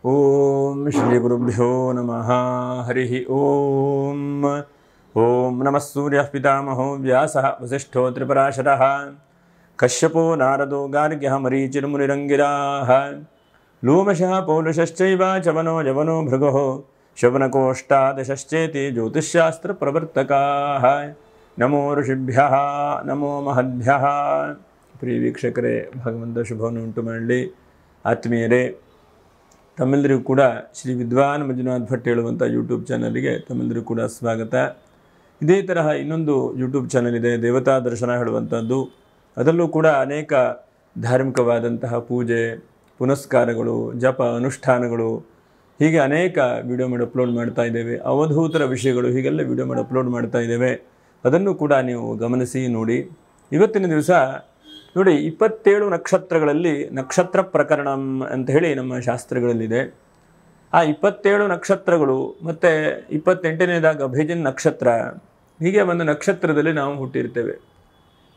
ಓಂ ಶ್ರೀ ಗುರುಭ್ಯೋ ನಮಃ ಹರಿ ಓಂ. ಓಂ ನಮಃ ಸೂರ್ಯ ಪಿತಾಮಹೋ ವ್ಯಾಸಃ ವಸಿಷ್ಠೋ ತ್ರಿಪರಾಶರಃ ಕಶ್ಯಪೋ ನಾರದೋ ಗಾರ್ಗ್ಯಃ ಮರೀಚಿರ್ಮುನಿರಂಗಿರಾಃ ಲೋಮಶಃ ಪೌಲುಷಶ್ಚೈವ ಚವನೋ ಯವನೋ ಭೃಗಃ ಶವನಕೋಷ್ಟಾದಶಶ್ಚೇತಿ ಜ್ಯೋತಿಷ್ಶಾಸ್ತ್ರ ಪ್ರವರ್ತಕಾಃ. ನಮೋ ಋಷಿಭ್ಯಃ ನಮೋ ಮಹದ್ಭ್ಯಃ. ಪ್ರಿಯ ವೀಕ್ಷಕರೇ, ಭಗವಂತ ಶುಭವನ್ನು ಉಂಟು ಮಾಡಲಿ. ಆತ್ಮೀಯರೇ, ತಮ್ಮೆಲ್ಲರಿಗೂ ಕೂಡ ಶ್ರೀ ವಿದ್ವಾನ್ ಮಂಜುನಾಥ್ ಭಟ್ ಹೇಳುವಂಥ ಯೂಟ್ಯೂಬ್ ಚಾನಲ್ಗೆ ತಮ್ಮೆಲ್ಲರಿಗೂ ಕೂಡ ಸ್ವಾಗತ. ಇದೇ ತರಹ ಇನ್ನೊಂದು ಯೂಟ್ಯೂಬ್ ಚಾನಲ್ ಇದೆ, ದೇವತಾ ದರ್ಶನ ಹೇಳುವಂಥದ್ದು. ಅದರಲ್ಲೂ ಕೂಡ ಅನೇಕ ಧಾರ್ಮಿಕವಾದಂತಹ ಪೂಜೆ ಪುನಸ್ಕಾರಗಳು, ಜಪ ಅನುಷ್ಠಾನಗಳು, ಹೀಗೆ ಅನೇಕ ವಿಡಿಯೋ ಮಾಡಿ ಅಪ್ಲೋಡ್ ಮಾಡ್ತಾ ಇದ್ದೇವೆ. ಅವಧೂತರ ವಿಷಯಗಳು ಹೀಗೆಲ್ಲ ವಿಡಿಯೋ ಮಾಡಿ ಅಪ್ಲೋಡ್ ಮಾಡ್ತಾ ಇದ್ದೇವೆ. ಅದನ್ನು ಕೂಡ ನೀವು ಗಮನಿಸಿ ನೋಡಿ. ಇವತ್ತಿನ ದಿವಸ ನೋಡಿ, 27 ನಕ್ಷತ್ರಗಳಲ್ಲಿ ನಕ್ಷತ್ರ ಪ್ರಕರಣ ಅಂತ ಹೇಳಿ ನಮ್ಮ ಶಾಸ್ತ್ರಗಳಲ್ಲಿದೆ. ಆ 27 ನಕ್ಷತ್ರಗಳು ಮತ್ತು 28ನೇದಾಗ ಅಭಿಜಿನ್ ನಕ್ಷತ್ರ, ಹೀಗೆ ಒಂದು ನಕ್ಷತ್ರದಲ್ಲಿ ನಾವು ಹುಟ್ಟಿರ್ತೇವೆ.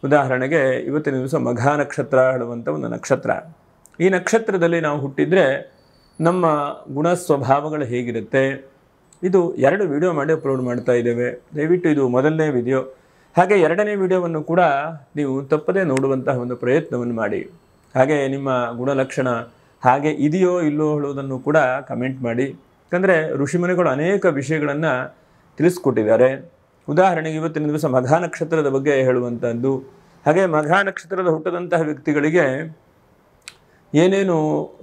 ಉದಾಹರಣೆಗೆ ಇವತ್ತಿನ ದಿವಸ ಮಘ ನಕ್ಷತ್ರ ಹೇಳುವಂಥ ಒಂದು ನಕ್ಷತ್ರ. ಈ ನಕ್ಷತ್ರದಲ್ಲಿ ನಾವು ಹುಟ್ಟಿದರೆ ನಮ್ಮ ಗುಣ ಸ್ವಭಾವಗಳು ಹೇಗಿರುತ್ತೆ, ಇದು 2 ವಿಡಿಯೋ ಮಾಡಿ ಅಪ್ಲೋಡ್ ಮಾಡ್ತಾ ಇದ್ದೇವೆ. ದಯವಿಟ್ಟು ಇದು ಮೊದಲನೇ ವಿಡಿಯೋ, ಹಾಗೆ 2ನೇ ವಿಡಿಯೋವನ್ನು ಕೂಡ ನೀವು ತಪ್ಪದೇ ನೋಡುವಂತಹ ಒಂದು ಪ್ರಯತ್ನವನ್ನು ಮಾಡಿ. ಹಾಗೆ ನಿಮ್ಮ ಗುಣಲಕ್ಷಣ ಹಾಗೆ ಇದೆಯೋ ಇಲ್ಲೋ ಹೇಳುವುದನ್ನು ಕೂಡ ಕಮೆಂಟ್ ಮಾಡಿ. ಯಾಕಂದರೆ ಋಷಿಮುನಿಗಳು ಅನೇಕ ವಿಷಯಗಳನ್ನು ತಿಳಿಸ್ಕೊಟ್ಟಿದ್ದಾರೆ. ಉದಾಹರಣೆಗೆ ಇವತ್ತಿನ ದಿವಸ ಮಘ ನಕ್ಷತ್ರದ ಬಗ್ಗೆ ಹೇಳುವಂಥದ್ದು. ಹಾಗೆ ಮಘ ನಕ್ಷತ್ರದ ಹುಟ್ಟದಂತಹ ವ್ಯಕ್ತಿಗಳಿಗೆ ಏನೇನು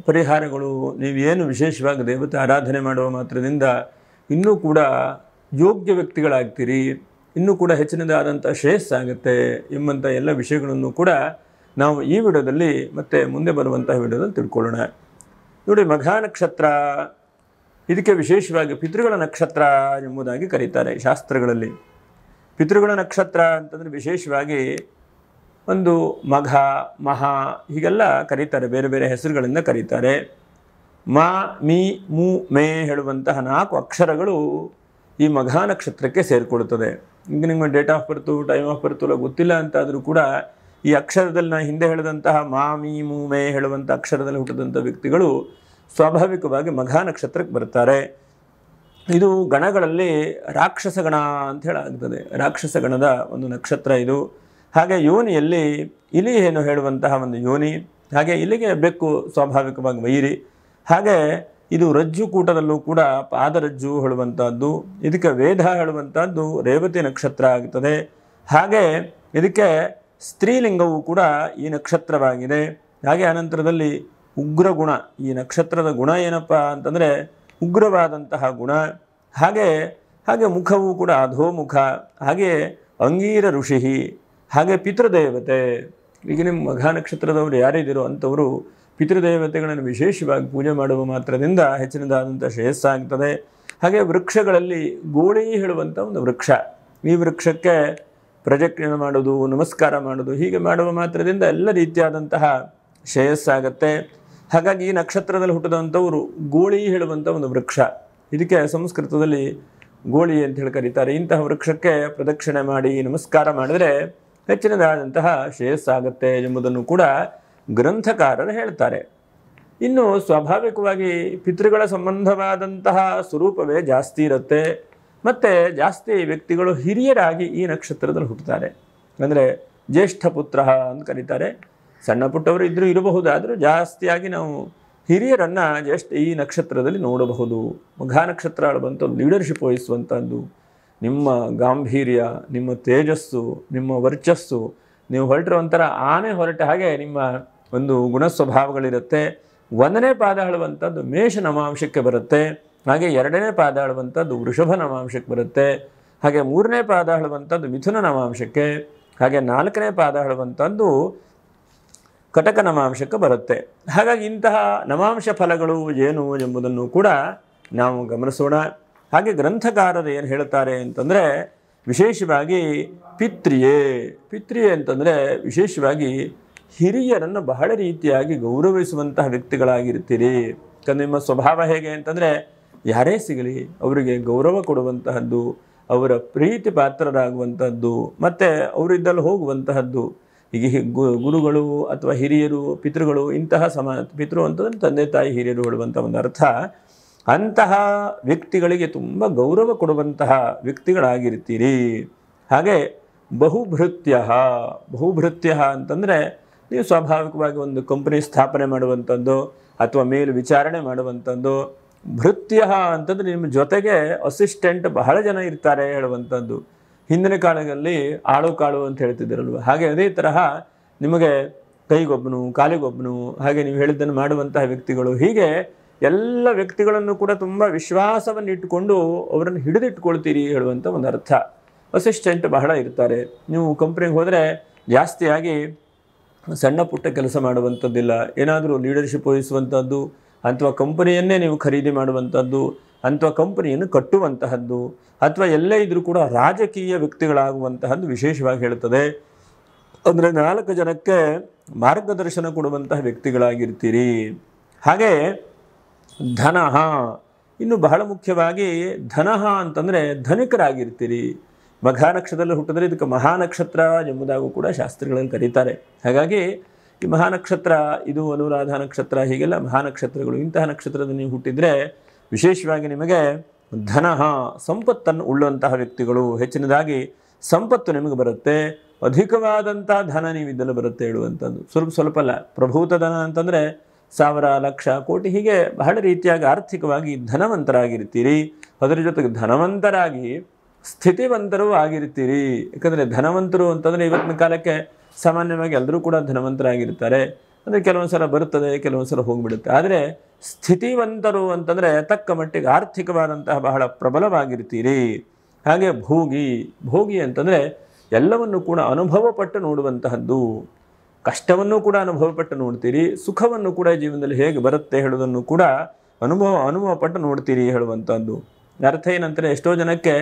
ಪರಿಹಾರಗಳು, ನೀವೇನು ವಿಶೇಷವಾಗಿ ದೇವತೆ ಆರಾಧನೆ ಮಾಡುವ ಮಾತ್ರದಿಂದ ಇನ್ನೂ ಕೂಡ ಯೋಗ್ಯ ವ್ಯಕ್ತಿಗಳಾಗ್ತೀರಿ, ಇನ್ನೂ ಕೂಡ ಹೆಚ್ಚಿನದಾದಂಥ ಶ್ರೇಯಸ್ಸಾಗುತ್ತೆ ಎಂಬಂಥ ಎಲ್ಲ ವಿಷಯಗಳನ್ನು ಕೂಡ ನಾವು ಈ ವಿಡಿಯೋದಲ್ಲಿ ಮತ್ತು ಮುಂದೆ ಬರುವಂಥ ವಿಡಿಯೋದಲ್ಲಿ ತಿಳ್ಕೊಳ್ಳೋಣ. ನೋಡಿ, ಮಘ ನಕ್ಷತ್ರ ಇದಕ್ಕೆ ವಿಶೇಷವಾಗಿ ಪಿತೃಗಳ ನಕ್ಷತ್ರ ಎಂಬುದಾಗಿ ಕರೀತಾರೆ ಶಾಸ್ತ್ರಗಳಲ್ಲಿ. ಪಿತೃಗಳ ನಕ್ಷತ್ರ ಅಂತಂದರೆ ವಿಶೇಷವಾಗಿ ಒಂದು ಮಘ, ಮಹಾ ಹೀಗೆಲ್ಲ ಕರೀತಾರೆ, ಬೇರೆ ಬೇರೆ ಹೆಸರುಗಳಿಂದ ಕರೀತಾರೆ. ಮ, ಮಿ, ಮು, ಮೇ ಹೇಳುವಂತಹ 4 ಅಕ್ಷರಗಳು ಈ ಮಘ ನಕ್ಷತ್ರಕ್ಕೆ ಸೇರಿಕೊಳ್ಳುತ್ತದೆ. ಈಗ ನಿಮ್ಮ date of birth, time of birth ಎಲ್ಲ ಗೊತ್ತಿಲ್ಲ ಅಂತಾದರೂ ಕೂಡ ಈ ಅಕ್ಷರದಲ್ಲಿ ನಾನು ಹಿಂದೆ ಹೇಳಿದಂತಹ ಮಾ, ಮೀ, ಮೂ, ಮೇ ಹೇಳುವಂಥ ಅಕ್ಷರದಲ್ಲಿ ಹುಟ್ಟಿದಂಥ ವ್ಯಕ್ತಿಗಳು ಸ್ವಾಭಾವಿಕವಾಗಿ ಮಘ ನಕ್ಷತ್ರಕ್ಕೆ ಬರ್ತಾರೆ. ಇದು ಗಣಗಳಲ್ಲಿ ರಾಕ್ಷಸ ಗಣ ಅಂತ ಹೇಳಾಗ್ತದೆ. ರಾಕ್ಷಸ ಗಣದ ಒಂದು ನಕ್ಷತ್ರ ಇದು. ಹಾಗೆ ಯೋನಿಯಲ್ಲಿ ಇಲಿ ಏನು ಹೇಳುವಂತಹ ಒಂದು ಯೋನಿ, ಹಾಗೆ ಇಲ್ಲಿಗೆ ಬೆಕ್ಕು ಸ್ವಾಭಾವಿಕವಾಗಿ ವೈರಿ. ಹಾಗೆ ಇದು ರಜ್ಜು ಕೂಟದಲ್ಲೂ ಕೂಡ ಪಾದರಜ್ಜು ಹೇಳುವಂಥದ್ದು. ಇದಕ್ಕೆ ವೇದ ಹೇಳುವಂಥದ್ದು ರೇವತಿ ನಕ್ಷತ್ರ ಆಗ್ತದೆ. ಹಾಗೆ ಇದಕ್ಕೆ ಸ್ತ್ರೀಲಿಂಗವು ಕೂಡ ಈ ನಕ್ಷತ್ರವಾಗಿದೆ. ಹಾಗೆ ಅನಂತರದಲ್ಲಿ ಉಗ್ರಗುಣ, ಈ ನಕ್ಷತ್ರದ ಗುಣ ಏನಪ್ಪ ಅಂತಂದರೆ ಉಗ್ರವಾದಂತಹ ಗುಣ. ಹಾಗೆ ಮುಖವು ಕೂಡ ಅಧೋಮುಖ. ಹಾಗೆ ಅಂಗೀರ ಋಷಿ, ಹಾಗೆ ಪಿತೃದೇವತೆ. ಈಗ ನಿಮ್ಮ ಮಘ ನಕ್ಷತ್ರದವರು ಯಾರಿದ್ದೀರೋ ಅಂಥವರು ಪಿತೃದೇವತೆಗಳನ್ನು ವಿಶೇಷವಾಗಿ ಪೂಜೆ ಮಾಡುವ ಮಾತ್ರದಿಂದ ಹೆಚ್ಚಿನದಾದಂಥ ಶ್ರೇಯಸ್ಸಾಗ್ತದೆ. ಹಾಗೆ ವೃಕ್ಷಗಳಲ್ಲಿ ಗೋಳಿ ಹೇಳುವಂಥ ಒಂದು ವೃಕ್ಷ, ಈ ವೃಕ್ಷಕ್ಕೆ ಪ್ರದಕ್ಷಿಣೆ ಮಾಡೋದು, ನಮಸ್ಕಾರ ಮಾಡೋದು, ಹೀಗೆ ಮಾಡುವ ಮಾತ್ರದಿಂದ ಎಲ್ಲ ರೀತಿಯಾದಂತಹ ಶ್ರೇಯಸ್ಸಾಗತ್ತೆ. ಹಾಗಾಗಿ ಈ ನಕ್ಷತ್ರದಲ್ಲಿ ಹುಟ್ಟಿದಂಥವರು ಗೋಳಿ ಹೇಳುವಂಥ ಒಂದು ವೃಕ್ಷ, ಇದಕ್ಕೆ ಸಂಸ್ಕೃತದಲ್ಲಿ ಗೋಳಿ ಅಂತ ಹೇಳಿ ಕರೀತಾರೆ. ಇಂತಹ ವೃಕ್ಷಕ್ಕೆ ಪ್ರದಕ್ಷಿಣೆ ಮಾಡಿ ನಮಸ್ಕಾರ ಮಾಡಿದರೆ ಹೆಚ್ಚಿನದಾದಂತಹ ಶ್ರೇಯಸ್ಸಾಗತ್ತೆ ಎಂಬುದನ್ನು ಕೂಡ ಗ್ರಂಥಕಾರರು ಹೇಳ್ತಾರೆ. ಇನ್ನು ಸ್ವಾಭಾವಿಕವಾಗಿ ಪಿತೃಗಳ ಸಂಬಂಧವಾದಂತಹ ಸ್ವರೂಪವೇ ಜಾಸ್ತಿ ಇರುತ್ತೆ. ಮತ್ತು ಜಾಸ್ತಿ ವ್ಯಕ್ತಿಗಳು ಹಿರಿಯರಾಗಿ ಈ ನಕ್ಷತ್ರದಲ್ಲಿ ಹುಟ್ಟುತ್ತಾರೆ. ಅಂದರೆ ಜ್ಯೇಷ್ಠ ಪುತ್ರ ಅಂತ ಕರೀತಾರೆ. ಸಣ್ಣ ಪುಟ್ಟವರು ಇದ್ದರೂ ಇರಬಹುದಾದರೂ ಜಾಸ್ತಿಯಾಗಿ ನಾವು ಹಿರಿಯರನ್ನು ಈ ನಕ್ಷತ್ರದಲ್ಲಿ ನೋಡಬಹುದು. ಮಘ ನಕ್ಷತ್ರ ಬಂತು ಲೀಡರ್ಶಿಪ್ ವಹಿಸುವಂಥದ್ದು. ನಿಮ್ಮ ಗಾಂಭೀರ್ಯ, ನಿಮ್ಮ ತೇಜಸ್ಸು, ನಿಮ್ಮ ವರ್ಚಸ್ಸು, ನೀವು ಹೊರಟಿರೋ ಒಂಥರ ಆನೆ ಹೊರಟ ಹಾಗೆ ನಿಮ್ಮ ಒಂದು ಗುಣ ಸ್ವಭಾವಗಳಿರುತ್ತೆ. 1ನೇ ಪಾದ ಹೇಳುವಂಥದ್ದು ಮೇಷ ನವಾಂಶಕ್ಕೆ ಬರುತ್ತೆ. ಹಾಗೆ 2ನೇ ಪಾದ ಹೇಳುವಂಥದ್ದು ವೃಷಭ ನವಾಂಶಕ್ಕೆ ಬರುತ್ತೆ. ಹಾಗೆ 3ನೇ ಪಾದ ಹೇಳುವಂಥದ್ದು ಮಿಥುನ ನವಾಂಶಕ್ಕೆ. ಹಾಗೆ 4ನೇ ಪಾದ ಹೇಳುವಂಥದ್ದು ಕಟಕ ನವಾಂಶಕ್ಕೆ ಬರುತ್ತೆ. ಹಾಗಾಗಿ ಇಂತಹ ನವಾಂಶ ಫಲಗಳು ಏನು ಎಂಬುದನ್ನು ಕೂಡ ನಾವು ಗಮನಿಸೋಣ. ಹಾಗೆ ಗ್ರಂಥಕಾರರು ಏನು ಹೇಳ್ತಾರೆ ಅಂತಂದರೆ ವಿಶೇಷವಾಗಿ ಪಿತ್ರಿಯೇ ಅಂತಂದರೆ ವಿಶೇಷವಾಗಿ ಹಿರಿಯರನ್ನು ಬಹಳ ರೀತಿಯಾಗಿ ಗೌರವಿಸುವಂತಹ ವ್ಯಕ್ತಿಗಳಾಗಿರ್ತೀರಿ. ಯಾಕಂದರೆ ನಿಮ್ಮ ಸ್ವಭಾವ ಹೇಗೆ ಅಂತಂದರೆ ಯಾರೇ ಸಿಗಲಿ ಅವರಿಗೆ ಗೌರವ ಕೊಡುವಂತಹದ್ದು, ಅವರ ಪ್ರೀತಿ ಪಾತ್ರರಾಗುವಂಥದ್ದು, ಮತ್ತು ಅವರಿದ್ದಲ್ಲಿ ಹೋಗುವಂತಹದ್ದು. ಈಗ ಗುರುಗಳು ಅಥವಾ ಹಿರಿಯರು, ಪಿತೃಗಳು, ಇಂತಹ ಪಿತೃ ಅಂತಂದರೆ ತಂದೆ ತಾಯಿ ಹಿರಿಯರು ಹೇಳುವಂಥ ಒಂದು ಅರ್ಥ. ಅಂತಹ ವ್ಯಕ್ತಿಗಳಿಗೆ ತುಂಬ ಗೌರವ ಕೊಡುವಂತಹ ವ್ಯಕ್ತಿಗಳಾಗಿರ್ತೀರಿ. ಹಾಗೆ ಬಹುಭೃತ್ಯ ಅಂತಂದರೆ ನೀವು ಸ್ವಾಭಾವಿಕವಾಗಿ ಒಂದು ಕಂಪನಿ ಸ್ಥಾಪನೆ ಮಾಡುವಂಥದ್ದು ಅಥವಾ ಮೇಲು ವಿಚಾರಣೆ ಮಾಡುವಂಥದ್ದು. ಭೃತ್ಯ ಅಂತಂದರೆ ನಿಮ್ಮ ಜೊತೆಗೆ ಅಸಿಸ್ಟೆಂಟ್ ಬಹಳ ಜನ ಇರ್ತಾರೆ ಹೇಳುವಂಥದ್ದು. ಹಿಂದಿನ ಕಾಲದಲ್ಲಿ ಆಳು ಕಾಳು ಅಂತ ಹೇಳ್ತಿದ್ದಾರಲ್ವ, ಹಾಗೆ ಅದೇ ತರಹ ನಿಮಗೆ ಕೈಗೊಬ್ಬನು, ಕಾಲಿಗೊಬ್ಬನು, ಹಾಗೆ ನೀವು ಹೇಳಿದ್ದನ್ನು ಮಾಡುವಂತಹ ವ್ಯಕ್ತಿಗಳು, ಹೀಗೆ ಎಲ್ಲ ವ್ಯಕ್ತಿಗಳನ್ನು ಕೂಡ ತುಂಬ ವಿಶ್ವಾಸವನ್ನು ಇಟ್ಟುಕೊಂಡು ಅವರನ್ನು ಹಿಡಿದಿಟ್ಕೊಳ್ತೀರಿ ಹೇಳುವಂಥ ಒಂದು ಅರ್ಥ. ಅಸಿಸ್ಟೆಂಟ್ ಬಹಳ ಇರ್ತಾರೆ. ನೀವು ಕಂಪ್ನಿಗೆ ಹೋದರೆ ಜಾಸ್ತಿಯಾಗಿ ಸಣ್ಣ ಪುಟ್ಟ ಕೆಲಸ ಮಾಡುವಂಥದ್ದಿಲ್ಲ, ಏನಾದರೂ ಲೀಡರ್ಶಿಪ್ ವಹಿಸುವಂಥದ್ದು ಅಥವಾ ಕಂಪನಿಯನ್ನೇ ನೀವು ಖರೀದಿ ಮಾಡುವಂಥದ್ದು ಅಥವಾ ಕಂಪನಿಯನ್ನು ಕಟ್ಟುವಂತಹದ್ದು ಅಥವಾ ಎಲ್ಲೇ ಇದ್ರೂ ಕೂಡ ರಾಜಕೀಯ ವ್ಯಕ್ತಿಗಳಾಗುವಂತಹದ್ದು ವಿಶೇಷವಾಗಿ ಹೇಳುತ್ತದೆ. ಅಂದರೆ 4 ಜನಕ್ಕೆ ಮಾರ್ಗದರ್ಶನ ಕೊಡುವಂತಹ ವ್ಯಕ್ತಿಗಳಾಗಿರ್ತೀರಿ. ಹಾಗೆ ಧನಃ, ಇನ್ನು ಬಹಳ ಮುಖ್ಯವಾಗಿ ಧನಃ ಅಂತಂದರೆ ಧನಿಕರಾಗಿರ್ತೀರಿ. ಮಘ ನಕ್ಷತ್ರದಲ್ಲಿ ಹುಟ್ಟಿದ್ರೆ ಇದಕ್ಕೆ ಮಹಾನಕ್ಷತ್ರ ಎಂಬುದಾಗೂ ಕೂಡ ಶಾಸ್ತ್ರಗಳಲ್ಲಿ ಕರೀತಾರೆ. ಹಾಗಾಗಿ ಈ ಮಹಾನಕ್ಷತ್ರ, ಇದು ಅನುರಾಧ ನಕ್ಷತ್ರ, ಹೀಗೆಲ್ಲ ಮಹಾನಕ್ಷತ್ರಗಳು. ಇಂತಹ ನಕ್ಷತ್ರದಲ್ಲಿ ನೀವು ಹುಟ್ಟಿದರೆ ವಿಶೇಷವಾಗಿ ನಿಮಗೆ ಧನಃ, ಸಂಪತ್ತನ್ನು ಉಳ್ಳುವಂತಹ ವ್ಯಕ್ತಿಗಳು. ಹೆಚ್ಚಿನದಾಗಿ ಸಂಪತ್ತು ನಿಮಗೆ ಬರುತ್ತೆ, ಅಧಿಕವಾದಂಥ ಧನ ನೀವಿದ್ದಲು ಬರುತ್ತೆ ಹೇಳುವಂಥದ್ದು. ಸ್ವಲ್ಪ ಅಲ್ಲ, ಪ್ರಭೂತ ಧನ ಅಂತಂದರೆ 1000, ಲಕ್ಷ, ಕೋಟಿ, ಹೀಗೆ ಬಹಳ ರೀತಿಯಾಗಿ ಆರ್ಥಿಕವಾಗಿ ಧನವಂತರಾಗಿರ್ತೀರಿ. ಅದರ ಜೊತೆಗೆ ಧನವಂತರಾಗಿ ಸ್ಥಿತಿವಂತರೂ ಆಗಿರ್ತೀರಿ. ಯಾಕಂದರೆ ಧನವಂತರು ಅಂತಂದರೆ ಇವತ್ತಿನ ಕಾಲಕ್ಕೆ ಸಾಮಾನ್ಯವಾಗಿ ಎಲ್ಲರೂ ಕೂಡ ಧನವಂತರಾಗಿರ್ತಾರೆ. ಅಂದರೆ ಕೆಲವೊಂದು ಸಲ ಬರುತ್ತದೆ, ಕೆಲವೊಂದು ಸಲ ಹೋಗಿಬಿಡುತ್ತೆ. ಆದರೆ ಸ್ಥಿತಿವಂತರು ಅಂತಂದರೆ ತಕ್ಕ ಮಟ್ಟಿಗೆ ಆರ್ಥಿಕವಾದಂತಹ ಬಹಳ ಪ್ರಬಲವಾಗಿರ್ತೀರಿ. ಹಾಗೆ ಭೋಗಿ ಅಂತಂದರೆ ಎಲ್ಲವನ್ನು ಕೂಡ ಅನುಭವಪಟ್ಟು ನೋಡುವಂತಹದ್ದು. ಕಷ್ಟವನ್ನು ಕೂಡ ಅನುಭವಪಟ್ಟು ನೋಡ್ತೀರಿ, ಸುಖವನ್ನು ಕೂಡ ಜೀವನದಲ್ಲಿ ಹೇಗೆ ಬರುತ್ತೆ ಹೇಳೋದನ್ನು ಕೂಡ ಅನುಭವಪಟ್ಟು ನೋಡ್ತೀರಿ ಹೇಳುವಂಥದ್ದು. ಅರ್ಥ ಏನಂತಾರೆ, ಎಷ್ಟೋ ಜನಕ್ಕೆ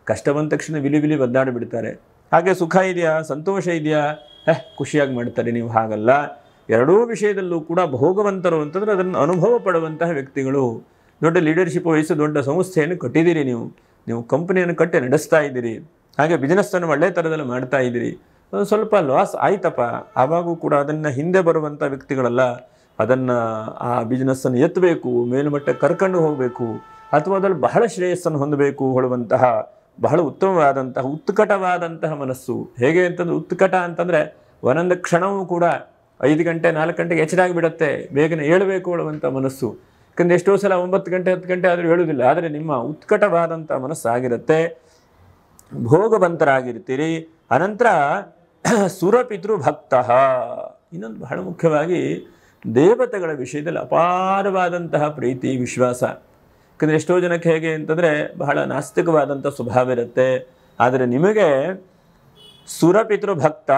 ಕಷ್ಟ ಬಂದ ತಕ್ಷಣ ವಿಲಿ ಒದ್ದಾಡಿಬಿಡ್ತಾರೆ. ಹಾಗೆ ಸುಖ ಇದೆಯಾ, ಸಂತೋಷ ಇದೆಯಾ, ಖುಷಿಯಾಗಿ ಮಾಡ್ತಾರೆ. ನೀವು ಹಾಗಲ್ಲ. ಎರಡೂ ವಿಷಯದಲ್ಲೂ ಕೂಡ ಭೋಗವಂತರು ಅಂತಂದರೆ ಅದನ್ನು ಅನುಭವ ಪಡುವಂತಹ ವ್ಯಕ್ತಿಗಳು. ದೊಡ್ಡ ಲೀಡರ್ಶಿಪ್ ವಹಿಸಿ ದೊಡ್ಡ ಸಂಸ್ಥೆಯನ್ನು ಕಟ್ಟಿದ್ದೀರಿ, ನೀವು ಕಂಪನಿಯನ್ನು ಕಟ್ಟಿ ನಡೆಸ್ತಾ ಇದ್ದೀರಿ. ಹಾಗೆ ಬಿಸ್ನೆಸ್ಸನ್ನು ಒಳ್ಳೆ ಥರದಲ್ಲಿ ಮಾಡ್ತಾ ಇದ್ದೀರಿ. ಸ್ವಲ್ಪ ಲಾಸ್ ಆಯ್ತಪ್ಪ, ಆವಾಗೂ ಕೂಡ ಅದನ್ನು ಹಿಂದೆ ಬರುವಂಥ ವ್ಯಕ್ತಿಗಳಲ್ಲ. ಅದನ್ನು ಆ ಬಿಸ್ನೆಸ್ಸನ್ನು ಎತ್ತಬೇಕು, ಮೇಲ್ಮಟ್ಟಕ್ಕೆ ಕರ್ಕೊಂಡು ಹೋಗಬೇಕು, ಅಥವಾ ಅದರಲ್ಲಿ ಬಹಳ ಶ್ರೇಯಸ್ಸನ್ನು ಹೊಂದಬೇಕು ಹೇಳುವಂತಹ ಬಹಳ ಉತ್ತಮವಾದಂತಹ ಉತ್ಕಟವಾದಂತಹ ಮನಸ್ಸು. ಹೇಗೆ ಅಂತಂದರೆ ಉತ್ಕಟ ಅಂತಂದರೆ ಒಂದೊಂದು ಕ್ಷಣವೂ ಕೂಡ 5 ಗಂಟೆ 4 ಗಂಟೆಗೆ ಎಚ್ಚರಾಗಿಬಿಡುತ್ತೆ, ಬೇಗನೆ ಏಳಬೇಕು ಹೇಳುವಂಥ ಮನಸ್ಸು. ಯಾಕಂದರೆ ಎಷ್ಟೋ ಸಲ 9 ಗಂಟೆ 10 ಗಂಟೆ ಆದರೂ ಹೇಳುವುದಿಲ್ಲ. ಆದರೆ ನಿಮ್ಮ ಉತ್ಕಟವಾದಂಥ ಮನಸ್ಸಾಗಿರುತ್ತೆ, ಭೋಗವಂತರಾಗಿರ್ತೀರಿ. ಅನಂತರ ಸುರಪಿತೃ ಭಕ್ತ, ಇನ್ನೊಂದು ಬಹಳ ಮುಖ್ಯವಾಗಿ ದೇವತೆಗಳ ವಿಷಯದಲ್ಲಿ ಅಪಾರವಾದಂತಹ ಪ್ರೀತಿ ವಿಶ್ವಾಸ. ಯಾಕಂದರೆ ಎಷ್ಟೋ ಜನಕ್ಕೆ ಹೇಗೆ ಅಂತಂದರೆ ಬಹಳ ನಾಸ್ತಿಕವಾದಂಥ ಸ್ವಭಾವ ಇರುತ್ತೆ. ಆದರೆ ನಿಮಗೆ ಸುರಪಿತೃ ಭಕ್ತ,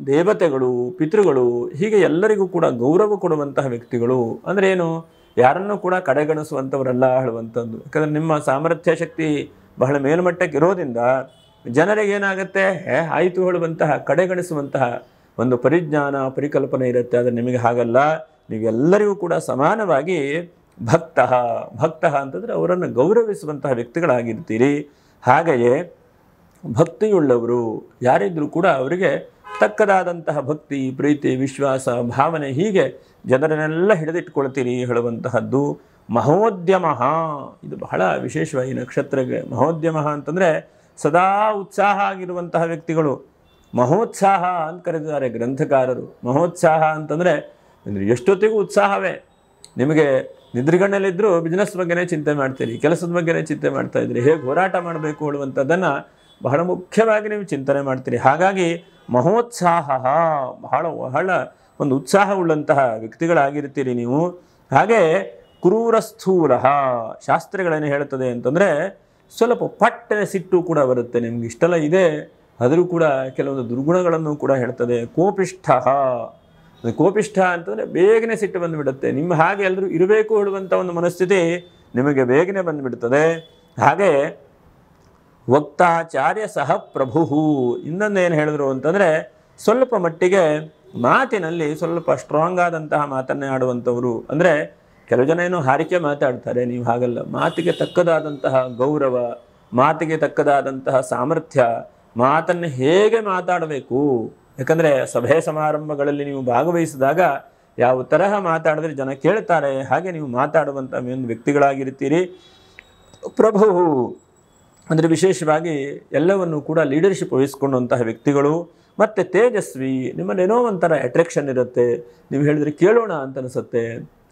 ದೇವತೆಗಳು, ಪಿತೃಗಳು, ಹೀಗೆ ಎಲ್ಲರಿಗೂ ಕೂಡ ಗೌರವ ಕೊಡುವಂತಹ ವ್ಯಕ್ತಿಗಳು. ಅಂದರೆ ಏನು, ಯಾರನ್ನೂ ಕೂಡ ಕಡೆಗಣಿಸುವಂಥವರೆಲ್ಲ ಹೇಳುವಂಥದ್ದು. ಯಾಕಂದರೆ ನಿಮ್ಮ ಸಾಮರ್ಥ್ಯ ಶಕ್ತಿ ಬಹಳ ಮೇಲ್ಮಟ್ಟಕ್ಕೆ ಇರೋದ್ರಿಂದ ಜನರಿಗೆ ಏನಾಗುತ್ತೆ, ಆಯಿತು ಹೇಳುವಂತಹ ಕಡೆಗಣಿಸುವಂತಹ ಒಂದು ಪರಿಜ್ಞಾನ ಪರಿಕಲ್ಪನೆ ಇರುತ್ತೆ. ಆದರೆ ನಿಮಗೆ ಹಾಗಲ್ಲ, ನೀವೆಲ್ಲರಿಗೂ ಕೂಡ ಸಮಾನವಾಗಿ ಭಕ್ತ ಅಂತಂದರೆ ಅವರನ್ನು ಗೌರವಿಸುವಂತಹ ವ್ಯಕ್ತಿಗಳಾಗಿರ್ತೀರಿ. ಹಾಗೆಯೇ ಭಕ್ತಿಯುಳ್ಳವರು ಯಾರಿದ್ರೂ ಕೂಡ ಅವರಿಗೆ ತಕ್ಕದಾದಂತಹ ಭಕ್ತಿ, ಪ್ರೀತಿ, ವಿಶ್ವಾಸ, ಭಾವನೆ, ಹೀಗೆ ಜನರನ್ನೆಲ್ಲ ಹಿಡಿದಿಟ್ಕೊಳ್ತೀರಿ ಹೇಳುವಂತಹದ್ದು. ಮಹೋದ್ಯಮ, ಇದು ಬಹಳ ವಿಶೇಷವಾಗಿ ನಕ್ಷತ್ರಕ್ಕೆ. ಮಹೋದ್ಯಮ ಅಂತಂದರೆ ಸದಾ ಉತ್ಸಾಹ ಆಗಿರುವಂತಹ ವ್ಯಕ್ತಿಗಳು. ಮಹೋತ್ಸಾಹ ಅಂತ ಕರೆದಿದ್ದಾರೆ ಗ್ರಂಥಕಾರರು. ಮಹೋತ್ಸಾಹ ಅಂತಂದರೆ ಎಷ್ಟೊತ್ತಿಗೂ ಉತ್ಸಾಹವೇ. ನಿಮಗೆ ನಿದ್ರೆಗಣ್ಣಲ್ಲಿದ್ದರೂ ಬಿಸ್ನೆಸ್ ಬಗ್ಗೆನೇ ಚಿಂತೆ ಮಾಡ್ತೀರಿ, ಕೆಲಸದ ಬಗ್ಗೆನೇ ಚಿಂತೆ ಮಾಡ್ತಾ ಇದ್ರಿ, ಹೇಗೆ ಹೋರಾಟ ಮಾಡಬೇಕು ಹೇಳುವಂಥದ್ದನ್ನು ಬಹಳ ಮುಖ್ಯವಾಗಿ ನೀವು ಚಿಂತನೆ ಮಾಡ್ತೀರಿ. ಹಾಗಾಗಿ ಮಹೋತ್ಸಾಹ, ಬಹಳ ಒಂದು ಉತ್ಸಾಹವುಳ್ಳಂತಹ ವ್ಯಕ್ತಿಗಳಾಗಿರ್ತೀರಿ ನೀವು. ಹಾಗೆ ಕ್ರೂರಸ್ಥೂಲ, ಶಾಸ್ತ್ರಗಳೇನು ಹೇಳ್ತದೆ ಅಂತಂದರೆ ಸ್ವಲ್ಪ ಪಟ್ಟನೆ ಸಿಟ್ಟು ಕೂಡ ಬರುತ್ತೆ. ನಿಮ್ಗೆ ಇಷ್ಟೆಲ್ಲ ಇದೆ, ಆದರೂ ಕೂಡ ಕೆಲವೊಂದು ದುರ್ಗುಣಗಳನ್ನು ಕೂಡ ಹೇಳ್ತದೆ. ಕೋಪಿಷ್ಠ ಅಂತಂದರೆ ಬೇಗನೆ ಸಿಟ್ಟು ಬಂದುಬಿಡುತ್ತೆ. ನಿಮ್ಮ ಹಾಗೆ ಎಲ್ಲರೂ ಇರಬೇಕು ಹೇಳುವಂಥ ಒಂದು ಮನಸ್ಥಿತಿ ನಿಮಗೆ ಬೇಗನೆ ಬಂದುಬಿಡ್ತದೆ. ಹಾಗೆ ವಕ್ತಾಚಾರ್ಯ ಸಹ ಪ್ರಭು, ಇನ್ನೊಂದೇನು ಹೇಳಿದ್ರು ಅಂತಂದರೆ ಸ್ವಲ್ಪ ಮಟ್ಟಿಗೆ ಮಾತಿನಲ್ಲಿ ಸ್ವಲ್ಪ ಸ್ಟ್ರಾಂಗ್ ಆದಂತಹ ಮಾತನ್ನೇ ಆಡುವಂಥವರು. ಅಂದರೆ ಕೆಲವು ಜನ ಏನೋ ಹಾರಿಕೆ ಮಾತಾಡ್ತಾರೆ, ನೀವು ಹಾಗಲ್ಲ. ಮಾತಿಗೆ ತಕ್ಕದಾದಂತಹ ಗೌರವ, ಮಾತಿಗೆ ತಕ್ಕದಾದಂತಹ ಸಾಮರ್ಥ್ಯ, ಮಾತನ್ನು ಹೇಗೆ ಮಾತಾಡಬೇಕು, ಯಾಕಂದರೆ ಸಭೆ ಸಮಾರಂಭಗಳಲ್ಲಿ ನೀವು ಭಾಗವಹಿಸಿದಾಗ ಯಾವ ತರಹ ಮಾತಾಡಿದ್ರೆ ಜನ ಕೇಳ್ತಾರೆ, ಹಾಗೆ ನೀವು ಮಾತಾಡುವಂಥ ಒಂದು ವ್ಯಕ್ತಿಗಳಾಗಿರ್ತೀರಿ. ಪ್ರಭು ಅಂದರೆ ವಿಶೇಷವಾಗಿ ಎಲ್ಲವನ್ನು ಕೂಡ ಲೀಡರ್ಶಿಪ್ ವಹಿಸ್ಕೊಂಡಂತಹ ವ್ಯಕ್ತಿಗಳು. ಮತ್ತು ತೇಜಸ್ವಿ, ನಿಮ್ಮಲ್ಲಿ ಏನೋ ಒಂಥರ ಅಟ್ರಾಕ್ಷನ್ ಇರುತ್ತೆ, ನೀವು ಹೇಳಿದ್ರೆ ಕೇಳೋಣ ಅಂತ ಅನಿಸುತ್ತೆ,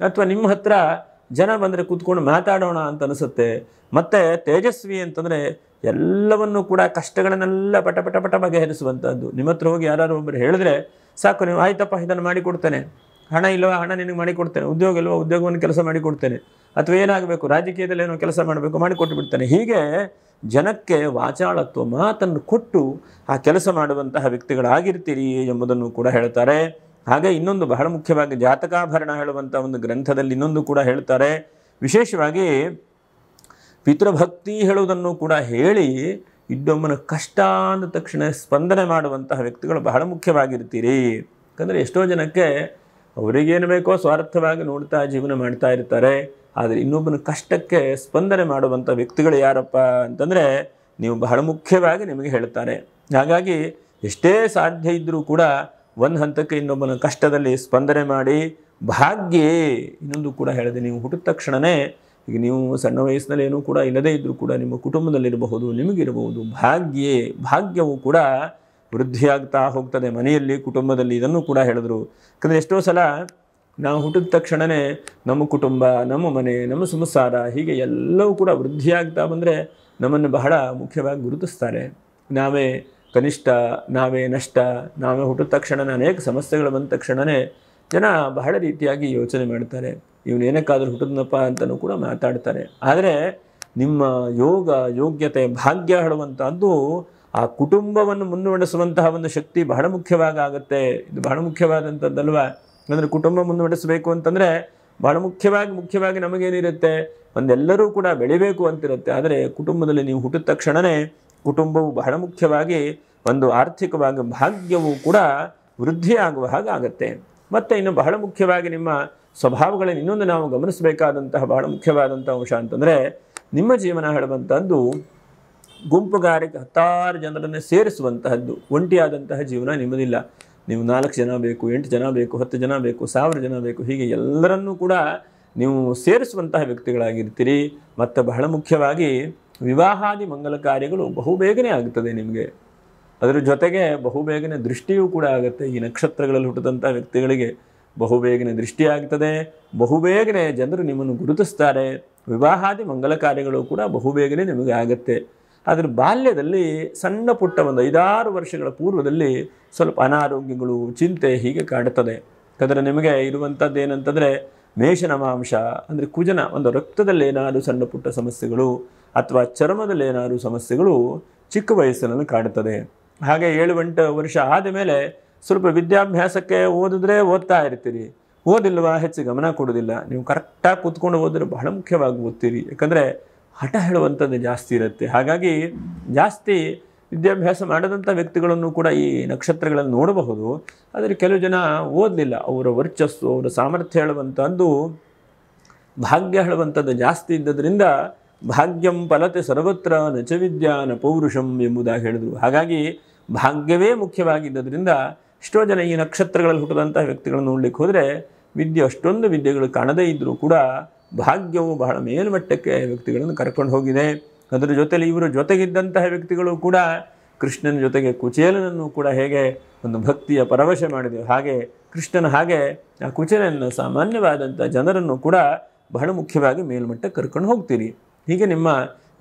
ಅಥವಾ ನಿಮ್ಮ ಹತ್ರ ಜನ ಬಂದರೆ ಕೂತ್ಕೊಂಡು ಮಾತಾಡೋಣ ಅಂತ ಅನಿಸುತ್ತೆ. ಮತ್ತು ತೇಜಸ್ವಿ ಅಂತಂದರೆ ಎಲ್ಲವನ್ನು ಕೂಡ ಕಷ್ಟಗಳನ್ನೆಲ್ಲ ಪಟ ಪಟ ಪಟ ಬಗೆಹರಿಸುವಂಥದ್ದು. ನಿಮ್ಮ ಹತ್ರ ಹೋಗಿ ಯಾರು ಒಬ್ಬರು ಹೇಳಿದ್ರೆ ಸಾಕು, ನೀವು ಆಯ್ತಪ್ಪ ಇದನ್ನು ಮಾಡಿಕೊಡ್ತೇನೆ, ಹಣ ಇಲ್ಲವಾ ಹಣ ನಿನಗೆ ಮಾಡಿಕೊಡ್ತೇನೆ, ಉದ್ಯೋಗ ಇಲ್ವಾ ಉದ್ಯೋಗವನ್ನು ಕೆಲಸ ಮಾಡಿಕೊಡ್ತೇನೆ, ಅಥವಾ ಏನಾಗಬೇಕು ರಾಜಕೀಯದಲ್ಲಿ ಏನೋ ಕೆಲಸ ಮಾಡಬೇಕು ಮಾಡಿಕೊಟ್ಟು ಬಿಡ್ತೇನೆ. ಹೀಗೆ ಜನಕ್ಕೆ ವಾಚಾಳತ್ವ ಮಾತನ್ನು ಕೊಟ್ಟು ಆ ಕೆಲಸ ಮಾಡುವಂತಹ ವ್ಯಕ್ತಿಗಳಾಗಿರ್ತೀರಿ ಎಂಬುದನ್ನು ಕೂಡ ಹೇಳ್ತಾರೆ. ಹಾಗೆ ಇನ್ನೊಂದು ಬಹಳ ಮುಖ್ಯವಾಗಿ ಜಾತಕಾಭರಣ ಹೇಳುವಂಥ ಒಂದು ಗ್ರಂಥದಲ್ಲಿ ಇನ್ನೊಂದು ಕೂಡ ಹೇಳ್ತಾರೆ. ವಿಶೇಷವಾಗಿ ಪಿತೃಭಕ್ತಿ ಹೇಳುವುದನ್ನು ಕೂಡ ಹೇಳಿ ಇದ್ದೊಮ್ಮನ ಕಷ್ಟ ಅಂದ ತಕ್ಷಣ ಸ್ಪಂದನೆ ಮಾಡುವಂತಹ ವ್ಯಕ್ತಿಗಳು ಬಹಳ ಮುಖ್ಯವಾಗಿರ್ತೀರಿ. ಯಾಕಂದರೆ ಎಷ್ಟೋ ಜನಕ್ಕೆ ಅವರಿಗೇನು ಬೇಕೋ ಸ್ವಾರ್ಥವಾಗಿ ನೋಡ್ತಾ ಜೀವನ ಮಾಡ್ತಾ ಇರ್ತಾರೆ. ಆದರೆ ಇನ್ನೊಬ್ಬನ ಕಷ್ಟಕ್ಕೆ ಸ್ಪಂದನೆ ಮಾಡುವಂಥ ವ್ಯಕ್ತಿಗಳು ಯಾರಪ್ಪ ಅಂತಂದರೆ ನೀವು ಬಹಳ ಮುಖ್ಯವಾಗಿ ನಿಮಗೆ ಹೇಳ್ತಾರೆ. ಹಾಗಾಗಿ ಎಷ್ಟೇ ಸಾಧ್ಯ ಇದ್ದರೂ ಕೂಡ ಒಂದು ಹಂತಕ್ಕೆ ಇನ್ನೊಬ್ಬನ ಕಷ್ಟದಲ್ಲಿ ಸ್ಪಂದನೆ ಮಾಡಿ. ಭಾಗ್ಯ ಇನ್ನೊಂದು ಕೂಡ ಹೇಳಿದೆ, ನೀವು ಹುಟ್ಟಿದ ತಕ್ಷಣವೇ ಈಗ ನೀವು ಸಣ್ಣ ವಯಸ್ಸಿನಲ್ಲಿ ಏನೂ ಕೂಡ ಇಲ್ಲದೇ ಇದ್ದರೂ ಕೂಡ ನಿಮ್ಮ ಕುಟುಂಬದಲ್ಲಿರಬಹುದು, ನಿಮಗಿರಬಹುದು ಭಾಗ್ಯವು ಕೂಡ ವೃದ್ಧಿಯಾಗ್ತಾ ಹೋಗ್ತದೆ ಮನೆಯಲ್ಲಿ, ಕುಟುಂಬದಲ್ಲಿ. ಇದನ್ನು ಕೂಡ ಹೇಳಿದ್ರು. ಯಾಕಂದರೆ ಎಷ್ಟೋ ಸಲ ನಾವು ಹುಟ್ಟಿದ ತಕ್ಷಣವೇ ನಮ್ಮ ಕುಟುಂಬ, ನಮ್ಮ ಮನೆ, ನಮ್ಮ ಸಂಸಾರ ಹೀಗೆ ಎಲ್ಲವೂ ಕೂಡ ವೃದ್ಧಿಯಾಗ್ತಾ ಬಂದರೆ ನಮ್ಮನ್ನು ಬಹಳ ಮುಖ್ಯವಾಗಿ ಗುರುತಿಸ್ತಾರೆ. ನಾವೇ ಕನಿಷ್ಠ, ನಾವೇ ನಷ್ಟ, ನಾವೇ ಹುಟ್ಟಿದ ತಕ್ಷಣ ಅನೇಕ ಸಮಸ್ಯೆಗಳು ಬಂದ ತಕ್ಷಣವೇ ಜನ ಬಹಳ ರೀತಿಯಾಗಿ ಯೋಚನೆ ಮಾಡ್ತಾರೆ, ಇವನೇನಕ್ಕಾದರೂ ಹುಟ್ಟಿದ್ನಪ್ಪ ಅಂತಲೂ ಕೂಡ ಮಾತಾಡ್ತಾರೆ. ಆದರೆ ನಿಮ್ಮ ಯೋಗ್ಯತೆ, ಭಾಗ್ಯ ಹೇಳುವಂಥದ್ದು ಆ ಕುಟುಂಬವನ್ನು ಮುನ್ನಡೆಸುವಂತಹ ಒಂದು ಶಕ್ತಿ ಬಹಳ ಮುಖ್ಯವಾಗಿ ಆಗುತ್ತೆ. ಇದು ಬಹಳ ಮುಖ್ಯವಾದಂಥದ್ದಲ್ವ. ಅಂದರೆ ಕುಟುಂಬ ಮುನ್ನಡೆಸಬೇಕು ಅಂತಂದರೆ ಬಹಳ ಮುಖ್ಯವಾಗಿ ನಮಗೇನಿರುತ್ತೆ, ಒಂದೆಲ್ಲರೂ ಕೂಡ ಬೆಳಿಬೇಕು ಅಂತಿರುತ್ತೆ. ಆದರೆ ಕುಟುಂಬದಲ್ಲಿ ನೀವು ಹುಟ್ಟಿದ ತಕ್ಷಣವೇ ಕುಟುಂಬವು ಬಹಳ ಮುಖ್ಯವಾಗಿ ಒಂದು ಆರ್ಥಿಕವಾಗಿ ಭಾಗ್ಯವು ಕೂಡ ವೃದ್ಧಿಯಾಗುವ ಹಾಗಾಗತ್ತೆ. ಮತ್ತು ಇನ್ನು ಬಹಳ ಮುಖ್ಯವಾಗಿ ನಿಮ್ಮ ಸ್ವಭಾವಗಳನ್ನು ಇನ್ನೊಂದು ನಾವು ಗಮನಿಸಬೇಕಾದಂತಹ ಬಹಳ ಮುಖ್ಯವಾದಂಥ ಅಂಶ ಅಂತಂದರೆ ನಿಮ್ಮ ಜೀವನ ಹೇಳುವಂಥದ್ದು ಗುಂಪುಗಾರಿಕೆ, 10 ಜನರನ್ನು ಸೇರಿಸುವಂತಹದ್ದು. ಒಂಟಿಯಾದಂತಹ ಜೀವನ ನಿಮ್ಮದಿಲ್ಲ. ನೀವು 4 ಜನ ಬೇಕು, 8 ಜನ ಬೇಕು, 10 ಜನ ಬೇಕು, 1000 ಜನ ಬೇಕು, ಹೀಗೆ ಎಲ್ಲರನ್ನೂ ಕೂಡ ನೀವು ಸೇರಿಸುವಂತಹ ವ್ಯಕ್ತಿಗಳಾಗಿರ್ತೀರಿ. ಮತ್ತು ಬಹಳ ಮುಖ್ಯವಾಗಿ ವಿವಾಹಾದಿ ಮಂಗಲ ಕಾರ್ಯಗಳು ಬಹುಬೇಗನೆ ಆಗುತ್ತದೆ ನಿಮಗೆ. ಅದರ ಜೊತೆಗೆ ಬಹುಬೇಗನೆ ದೃಷ್ಟಿಯೂ ಕೂಡ ಆಗುತ್ತೆ. ಈ ನಕ್ಷತ್ರಗಳಲ್ಲಿ ಹುಟ್ಟಿದಂಥ ವ್ಯಕ್ತಿಗಳಿಗೆ ಬಹುಬೇಗನೆ ದೃಷ್ಟಿ ಆಗ್ತದೆ, ಬಹುಬೇಗನೆ ಜನರು ನಿಮ್ಮನ್ನು ಗುರುತಿಸ್ತಾರೆ. ವಿವಾಹಾದಿ ಮಂಗಲ ಕಾರ್ಯಗಳು ಕೂಡ ಬಹುಬೇಗನೆ ನಿಮಗೆ ಆಗುತ್ತೆ. ಆದರೆ ಬಾಲ್ಯದಲ್ಲಿ ಸಣ್ಣ ಪುಟ್ಟ ಒಂದು 5-6 ವರ್ಷಗಳ ಪೂರ್ವದಲ್ಲಿ ಸ್ವಲ್ಪ ಅನಾರೋಗ್ಯಗಳು, ಚಿಂತೆ ಹೀಗೆ ಕಾಡುತ್ತದೆ. ಯಾಕಂದರೆ ನಿಮಗೆ ಇರುವಂಥದ್ದು ಏನಂತಂದರೆ ಮೇಷನಮಾಂಶ ಅಂದರೆ ಕುಜನ ಒಂದು ರಕ್ತದಲ್ಲಿ ಏನಾದರೂ ಸಣ್ಣ ಪುಟ್ಟ ಸಮಸ್ಯೆಗಳು ಅಥವಾ ಚರ್ಮದಲ್ಲಿ ಏನಾದರೂ ಸಮಸ್ಯೆಗಳು ಚಿಕ್ಕ ವಯಸ್ಸಿನಲ್ಲಿ ಕಾಡುತ್ತದೆ. ಹಾಗೆ 7-8 ವರ್ಷ ಆದಮೇಲೆ ಸ್ವಲ್ಪ ವಿದ್ಯಾಭ್ಯಾಸಕ್ಕೆ ಓದಿದ್ರೆ ಓದ್ತಾ ಇರ್ತೀರಿ, ಓದಿಲ್ವಾ ಹೆಚ್ಚು ಗಮನ ಕೊಡೋದಿಲ್ಲ. ನೀವು ಕರೆಕ್ಟಾಗಿ ಕೂತ್ಕೊಂಡು ಓದಿದ್ರೆ ಬಹಳ ಮುಖ್ಯವಾಗಿ ಓದ್ತೀರಿ. ಯಾಕಂದರೆ ಹಠ ಹೇಳುವಂಥದ್ದು ಜಾಸ್ತಿ ಇರುತ್ತೆ. ಹಾಗಾಗಿ ಜಾಸ್ತಿ ವಿದ್ಯಾಭ್ಯಾಸ ಮಾಡದಂಥ ವ್ಯಕ್ತಿಗಳನ್ನು ಕೂಡ ಈ ನಕ್ಷತ್ರಗಳಲ್ಲಿ ನೋಡಬಹುದು. ಆದರೆ ಕೆಲವು ಜನ ಓದಲಿಲ್ಲ, ಅವರ ವರ್ಚಸ್ಸು, ಅವರ ಸಾಮರ್ಥ್ಯ ಹೇಳುವಂಥದ್ದು, ಭಾಗ್ಯ ಹೇಳುವಂಥದ್ದು ಜಾಸ್ತಿ ಇದ್ದದ್ರಿಂದ ಭಾಗ್ಯಂ ಫಲತೆ ಸರ್ವತ್ರ ನಚ ವಿದ್ಯಾ ನ ಪೌರುಷಂ ಎಂಬುದಾಗಿ ಹೇಳಿದರು. ಹಾಗಾಗಿ ಭಾಗ್ಯವೇ ಮುಖ್ಯವಾಗಿದ್ದರಿಂದ ಎಷ್ಟೋ ಜನ ಈ ನಕ್ಷತ್ರಗಳಲ್ಲಿ ಹುಟ್ಟಿದಂಥ ವ್ಯಕ್ತಿಗಳನ್ನು ನೋಡ್ಲಿಕ್ಕೆ ಹೋದರೆ ಅಷ್ಟೊಂದು ವಿದ್ಯೆಗಳು ಕಾಣದೇ ಇದ್ದರೂ ಕೂಡ ಭಾಗ್ಯವು ಬಹಳ ಮೇಲ್ಮಟ್ಟಕ್ಕೆ ವ್ಯಕ್ತಿಗಳನ್ನು ಕರ್ಕೊಂಡು ಹೋಗಿದೆ. ಅದರ ಜೊತೆಯಲ್ಲಿ ಇವರು ಜೊತೆಗಿದ್ದಂತಹ ವ್ಯಕ್ತಿಗಳು ಕೂಡ ಕೃಷ್ಣನ ಜೊತೆಗೆ ಕುಚೇಲನನ್ನು ಕೂಡ ಹೇಗೆ ಒಂದು ಭಕ್ತಿಯ ಪರವಶ ಮಾಡಿದೆ, ಹಾಗೆ ಕೃಷ್ಣನ ಹಾಗೆ ಆ ಕುಚೇಲನ ಸಾಮಾನ್ಯವಾದಂಥ ಜನರನ್ನು ಕೂಡ ಬಹಳ ಮುಖ್ಯವಾಗಿ ಮೇಲ್ಮಟ್ಟಕ್ಕೆ ಕರ್ಕೊಂಡು ಹೋಗ್ತೀರಿ. ಹೀಗೆ ನಿಮ್ಮ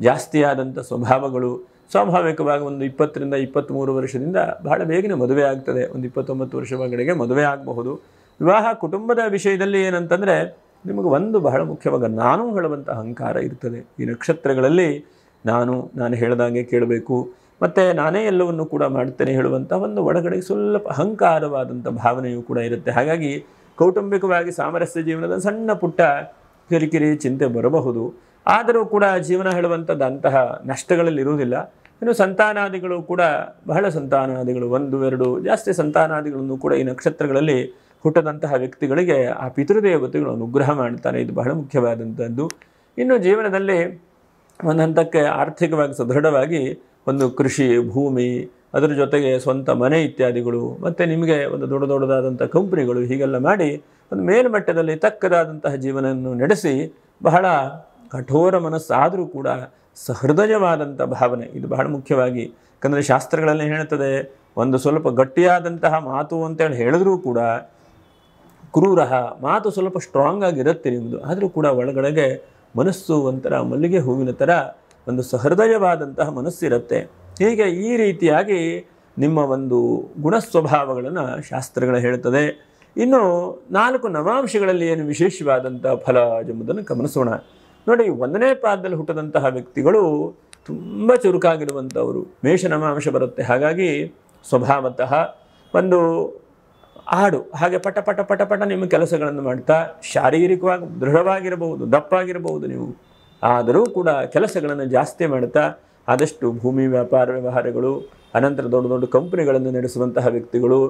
ಜಾಸ್ತಿಯಾದಂಥ ಸ್ವಭಾವಗಳು ಸ್ವಾಭಾವಿಕವಾಗಿ ಒಂದು 20ರಿಂದ 23 ವರ್ಷದಿಂದ ಬಹಳ ಬೇಗನೆ ಮದುವೆ ಆಗ್ತದೆ. ಒಂದು 29 ವರ್ಷ ಒಳಗಡೆಗೆ ಮದುವೆ ಆಗಬಹುದು. ವಿವಾಹ ಕುಟುಂಬದ ವಿಷಯದಲ್ಲಿ ಏನಂತಂದರೆ ನಿಮಗೆ ಒಂದು ಬಹಳ ಮುಖ್ಯವಾಗಿ ನಾನು ಹೇಳುವಂಥ ಅಹಂಕಾರ ಇರ್ತದೆ. ಈ ನಕ್ಷತ್ರಗಳಲ್ಲಿ ನಾನು ಹೇಳಿದಾಗೆ ಕೇಳಬೇಕು, ಮತ್ತು ನಾನೇ ಎಲ್ಲವನ್ನು ಕೂಡ ಮಾಡ್ತೇನೆ ಹೇಳುವಂಥ ಒಂದು ಒಳಗಡೆ ಸ್ವಲ್ಪ ಅಹಂಕಾರವಾದಂಥ ಭಾವನೆಯೂ ಕೂಡ ಇರುತ್ತೆ. ಹಾಗಾಗಿ ಕೌಟುಂಬಿಕವಾಗಿ ಸಾಮರಸ್ಯ ಜೀವನದ ಸಣ್ಣ ಪುಟ್ಟ ಕಿರಿಕಿರಿ ಚಿಂತೆ ಬರಬಹುದು. ಆದರೂ ಕೂಡ ಜೀವನ ಹೇಳುವಂಥದ್ದು ಅಂತಹ ನಷ್ಟಗಳಲ್ಲಿ ಇರುವುದಿಲ್ಲ. ಇನ್ನು ಸಂತಾನಾದಿಗಳು ಕೂಡ ಬಹಳ ಸಂತಾನಾದಿಗಳು 1-2 ಜಾಸ್ತಿ ಸಂತಾನಾದಿಗಳನ್ನು ಕೂಡ ಈ ನಕ್ಷತ್ರಗಳಲ್ಲಿ ಹುಟ್ಟದಂತಹ ವ್ಯಕ್ತಿಗಳಿಗೆ ಆ ಪಿತೃದೇವತೆಗಳು ಅನುಗ್ರಹ ಮಾಡ್ತಾರೆ. ಇದು ಬಹಳ ಮುಖ್ಯವಾದಂಥದ್ದು. ಇನ್ನು ಜೀವನದಲ್ಲಿ ಒಂದು ಹಂತಕ್ಕೆ ಆರ್ಥಿಕವಾಗಿ ಸದೃಢವಾಗಿ ಒಂದು ಕೃಷಿ ಭೂಮಿ ಅದರ ಜೊತೆಗೆ ಸ್ವಂತ ಮನೆ ಇತ್ಯಾದಿಗಳು, ಮತ್ತು ನಿಮಗೆ ಒಂದು ದೊಡ್ಡ ದೊಡ್ಡದಾದಂಥ ಕಂಪ್ನಿಗಳು, ಹೀಗೆಲ್ಲ ಮಾಡಿ ಒಂದು ಮೇಲ್ಮಟ್ಟದಲ್ಲಿ ತಕ್ಕದಾದಂತಹ ಜೀವನವನ್ನು ನಡೆಸಿ ಬಹಳ ಕಠೋರ ಮನಸ್ಸಾದರೂ ಕೂಡ ಸಹೃದಯವಾದಂಥ ಭಾವನೆ, ಇದು ಬಹಳ ಮುಖ್ಯವಾಗಿ. ಯಾಕಂದರೆ ಶಾಸ್ತ್ರಗಳಲ್ಲಿ ಹೇಳ್ತದೆ, ಒಂದು ಸ್ವಲ್ಪ ಗಟ್ಟಿಯಾದಂತಹ ಮಾತು ಅಂತೇಳಿ ಹೇಳಿದ್ರೂ ಕೂಡ ಕ್ರೂರ ಮಾತು ಸ್ವಲ್ಪ ಸ್ಟ್ರಾಂಗ್ ಆಗಿರುತ್ತೆ ನಿಮ್ಮದು, ಆದರೂ ಕೂಡ ಒಳಗಡೆಗೆ ಮನಸ್ಸು ಒಂಥರ ಮಲ್ಲಿಗೆ ಹೂವಿನ ಥರ ಒಂದು ಸಹೃದಯವಾದಂತಹ ಮನಸ್ಸಿರುತ್ತೆ. ಹೀಗೆ ಈ ರೀತಿಯಾಗಿ ನಿಮ್ಮ ಒಂದು ಗುಣಸ್ವಭಾವಗಳನ್ನು ಶಾಸ್ತ್ರಗಳು ಹೇಳ್ತದೆ. ಇನ್ನು 4 ನವಾಂಶಗಳಲ್ಲಿ ಏನು ವಿಶೇಷವಾದಂಥ ಫಲ ಎಂಬುದನ್ನು ಗಮನಿಸೋಣ. ನೋಡಿ, 1ನೇ ಪಾದದಲ್ಲಿ ಹುಟ್ಟಿದಂತಹ ವ್ಯಕ್ತಿಗಳು ತುಂಬ ಚುರುಕಾಗಿರುವಂಥವರು, ಮೇಷ ನವಾಂಶ ಬರುತ್ತೆ. ಹಾಗಾಗಿ ಸ್ವಭಾವತಃ ಒಂದು ಆಡು ಹಾಗೆ ಪಟ ಪಟ ಪಟ ಪಟ ನಿಮ್ಮ ಕೆಲಸಗಳನ್ನು ಮಾಡ್ತಾ, ಶಾರೀರಿಕವಾಗಿ ದೃಢವಾಗಿರಬಹುದು, ದಪ್ಪಾಗಿರಬಹುದು ನೀವು, ಆದರೂ ಕೂಡ ಕೆಲಸಗಳನ್ನು ಜಾಸ್ತಿ ಮಾಡ್ತಾ ಆದಷ್ಟು ಭೂಮಿ ವ್ಯಾಪಾರ ವ್ಯವಹಾರಗಳು, ಅನಂತರ ದೊಡ್ಡ ದೊಡ್ಡ ಕಂಪನಿಗಳನ್ನು ನಡೆಸುವಂತಹ ವ್ಯಕ್ತಿಗಳು,